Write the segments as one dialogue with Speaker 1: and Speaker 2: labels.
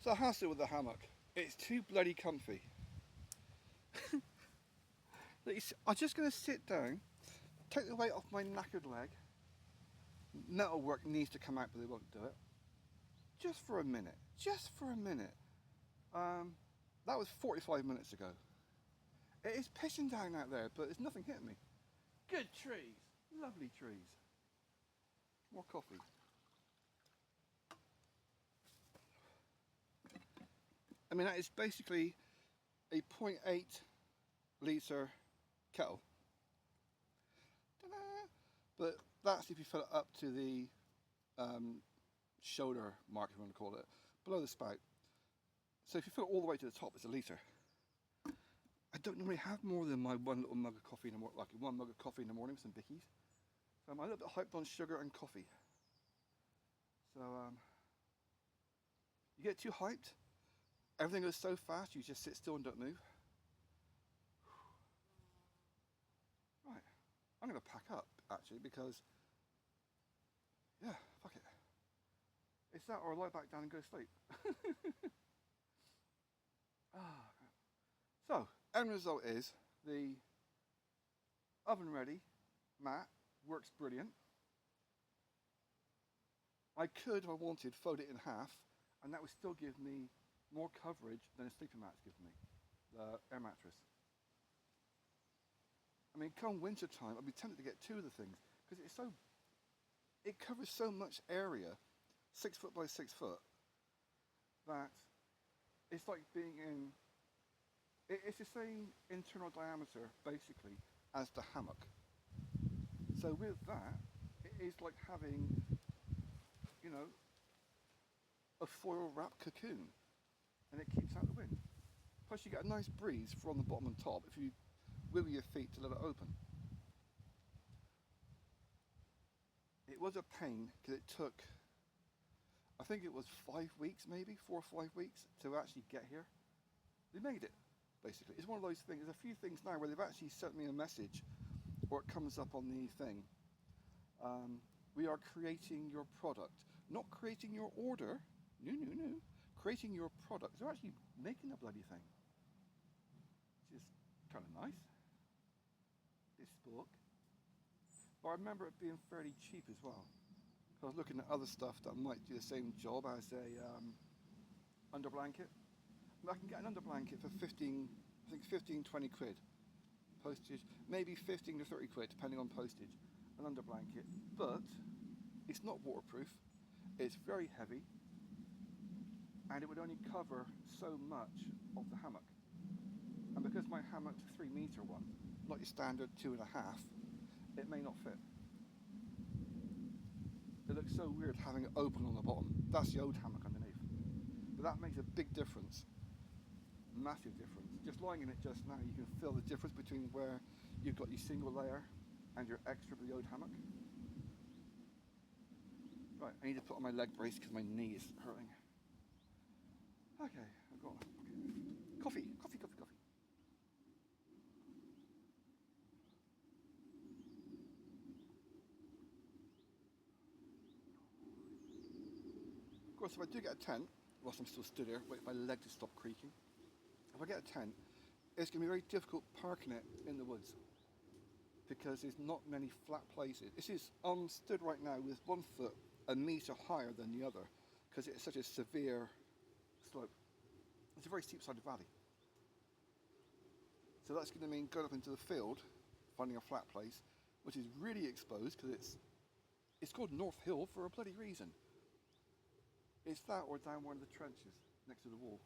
Speaker 1: the hassle with the hammock. It's too bloody comfy. I'm just going to sit down, take the weight off my knackered leg. Metalwork needs to come out, but they won't do it. Just for a minute. Just for a minute. That was 45 minutes ago. It is pissing down out there, but there's nothing hitting me. Good trees. Lovely trees. More coffee. I mean, that is basically a 0.8 litre kettle. Ta-da! But that's if you fill it up to the shoulder mark, if you want to call it, below the spout. So if you fill it all the way to the top, it's a litre. I don't normally have more than my one little mug of coffee in the morning, like one mug of coffee in the morning with some bickies. So I'm a little bit hyped on sugar and coffee. So you get too hyped, everything goes so fast, you just sit still and don't move. Right, I'm going to pack up actually because, yeah, fuck it. It's that or lie back down and go to sleep. So, end result is the oven ready mat works brilliant. I could, if I wanted, fold it in half and that would still give me more coverage than a sleeping mat's given me, the air mattress. I mean, come winter time, I'd be tempted to get two of the things because it covers so much area, 6 foot by 6 foot, that it's like being in, it's the same internal diameter basically as the hammock. So with that, it is like having, you know, a foil wrapped cocoon, and it keeps out the wind. Plus you get a nice breeze from the bottom and top if you wiggle your feet to let it open. It was a pain because it took, I think it was 5 weeks maybe, 4 or 5 weeks to actually get here. They made it, basically. It's one of those things, there's a few things now where they've actually sent me a message, or it comes up on the thing. We are creating your product. Not creating your order, no. Creating your product. They're actually making a bloody thing. Which is kind of nice. This book. But I remember it being fairly cheap as well. I was looking at other stuff that might do the same job as a under blanket. I can get an under blanket for 15, 20 quid. Postage, maybe 15 to 30 quid depending on postage. An under blanket, but it's not waterproof. It's very heavy, and it would only cover so much of the hammock. And because my hammock's a 3 metre one, not your standard 2.5, it may not fit. It looks so weird having it open on the bottom. That's the old hammock underneath. But that makes a big difference. Massive difference. Just lying in it just now, you can feel the difference between where you've got your single layer and your extra for the old hammock. Right, I need to put on my leg brace because my knee is hurting. Okay, I've got coffee. Of course, if I do get a tent, whilst I'm still stood here, wait for my leg to stop creaking. If I get a tent, it's going to be very difficult parking it in the woods because there's not many flat places. I'm stood right now with one foot a metre higher than the other because it's such a severe slope. It's a very steep side of the valley. So that's going to mean going up into the field, finding a flat place, which is really exposed because it's called North Hill for a bloody reason. It's that or down one of the trenches next to the wall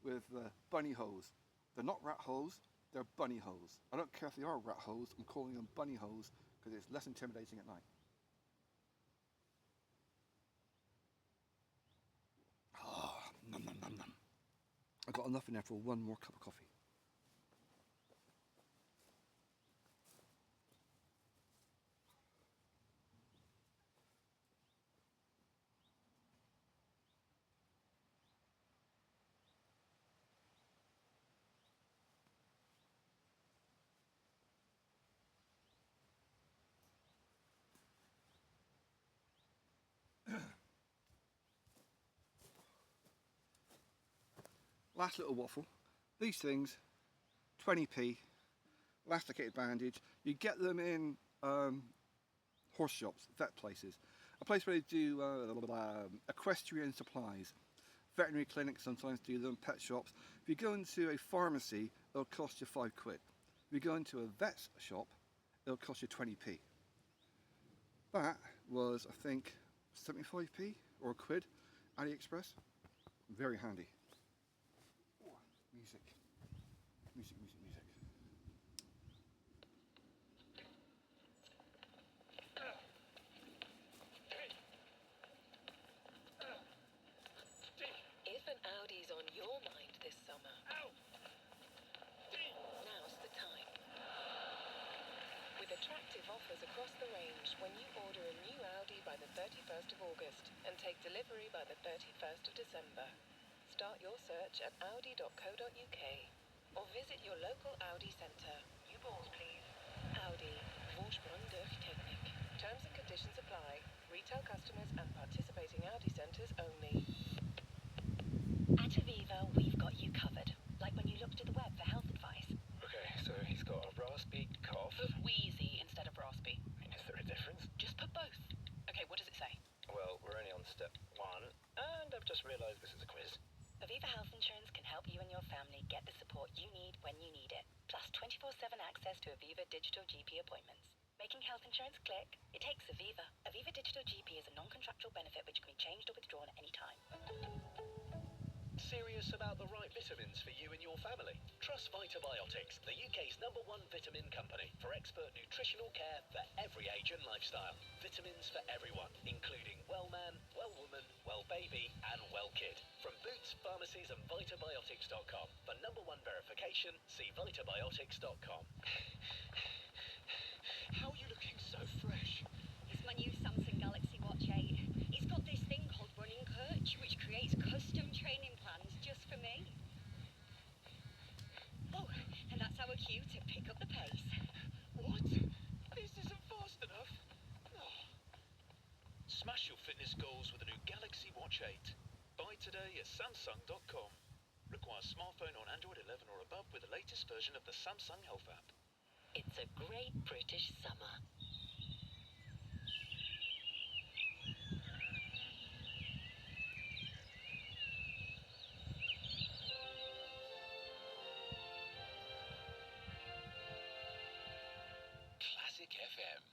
Speaker 1: with bunny holes. They're not rat holes, they're bunny holes. I don't care if they are rat holes, I'm calling them bunny holes because it's less intimidating at night. Ah, nom nom nom nom. I've got enough in there for one more cup of coffee. last little waffle. These things, 20p, elasticated bandage. You get them in horse shops, vet places, a place where they do equestrian supplies. Veterinary clinics sometimes do them, pet shops. If you go into a pharmacy, it'll cost you £5. If you go into a vet's shop, it'll cost you 20p. That was, I think, 75p or a quid, AliExpress. Very handy. Oh, music. Music, music, music.
Speaker 2: If an Audi's on your mind this summer, now's the time. With attractive offers across the range when you order a new Audi by the 31st of August and take delivery by the 31st of December. Start your search at audi.co.uk or visit your local Audi centre. New balls, please. Audi. Vorsprung durch Technik. Terms and conditions apply. Retail customers and participating Audi centres only.
Speaker 3: At Aviva, we've got you covered. Like when you looked at the web for health advice.
Speaker 4: Okay, so he's got a raspy cough.
Speaker 3: Put wheezy instead of raspy.
Speaker 4: I mean, is there a difference?
Speaker 3: Just put both. Okay, what does it say?
Speaker 4: Well, we're only on step 1, and I've just realised this is a quiz.
Speaker 3: Aviva Health Insurance can help you and your family get the support you need when you need it. Plus 24/7 access to Aviva Digital GP appointments. Making health insurance click? It takes Aviva. Aviva Digital GP is a non-contractual benefit which can be changed or withdrawn at any time.
Speaker 5: Serious about the right vitamins for you and your family? Trust Vitabiotics, the UK's #1 vitamin company for expert nutritional care for every age and lifestyle. Vitamins for everyone, including well man, well woman, well baby and well kid. From Boots, pharmacies and vitabiotics.com. For #1 verification, see vitabiotics.com. How are you looking so fresh?
Speaker 3: It's my new Samsung Galaxy Watch 8. It's got this thing called Running Coach, which creates custom training plans just for me. Oh, and that's our cue to pick up the pace.
Speaker 5: What? This isn't fast enough. Oh. Smash your fitness goals with a new Galaxy Watch 8. Buy today at Samsung.com. Requires smartphone on Android 11 or above with the latest version of the Samsung Health app.
Speaker 2: It's a great British summer.
Speaker 5: Classic FM.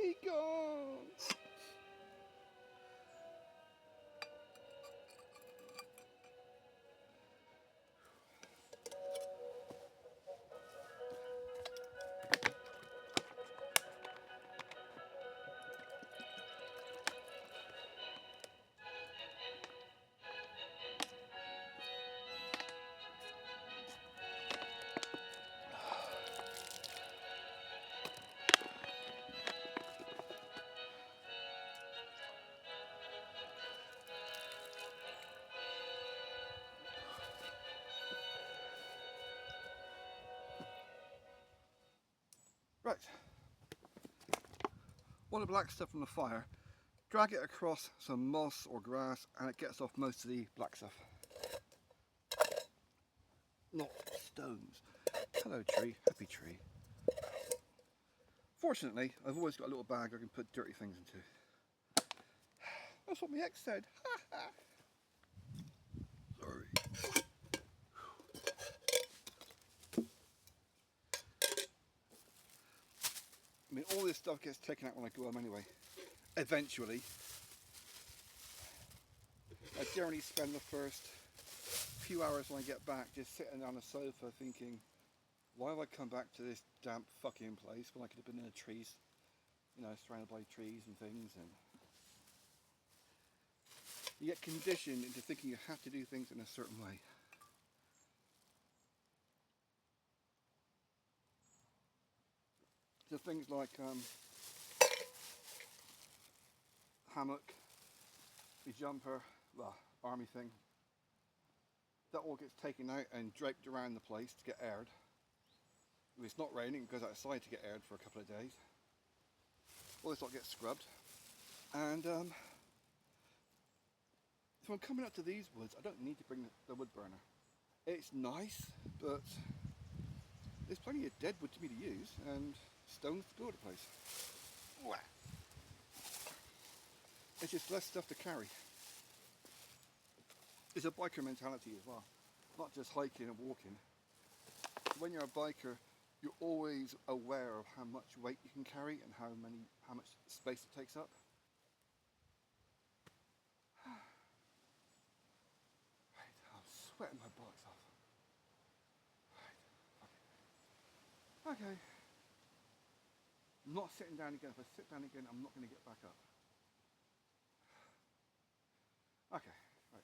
Speaker 1: Be gone! Right. Want the black stuff from the fire, drag it across some moss or grass and it gets off most of the black stuff. Not stones. Hello tree, happy tree. Fortunately, I've always got a little bag I can put dirty things into. That's what my ex said. Sorry. I mean, all this stuff gets taken out when I go home anyway. Eventually. I generally spend the first few hours when I get back just sitting on the sofa thinking, why have I come back to this damp fucking place when I could have been in the trees, you know, surrounded by trees and things, and you get conditioned into thinking you have to do things in a certain way. So things like hammock, your jumper, well, army thing, that all gets taken out and draped around the place to get aired. If it's not raining, it goes outside to get aired for a couple of days. All this lot gets scrubbed. And so I'm coming up to these woods, I don't need to bring the wood burner. It's nice, but there's plenty of dead wood to me to use and stones to go to the place. Wah. It's just less stuff to carry. It's a biker mentality as well, not just hiking and walking. When you're a biker, you're always aware of how much weight you can carry and how much space it takes up. Right, I'm sweating my bollocks off. Right, okay. I'm not sitting down again. If I sit down again, I'm not going to get back up. Okay, right.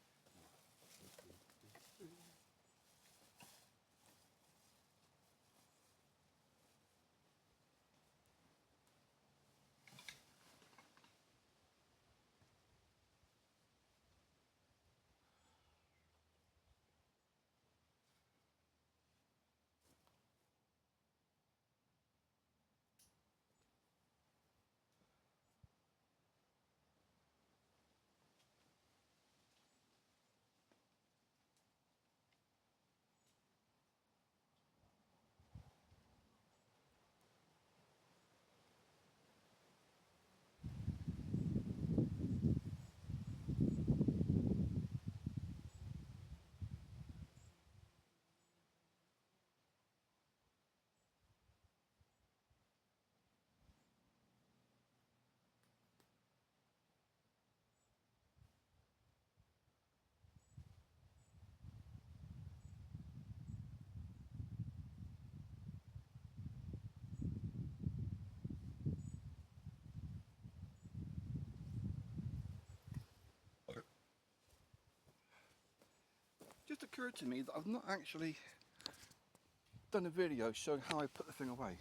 Speaker 1: Just occurred to me that I've not actually done a video showing how I put the thing away.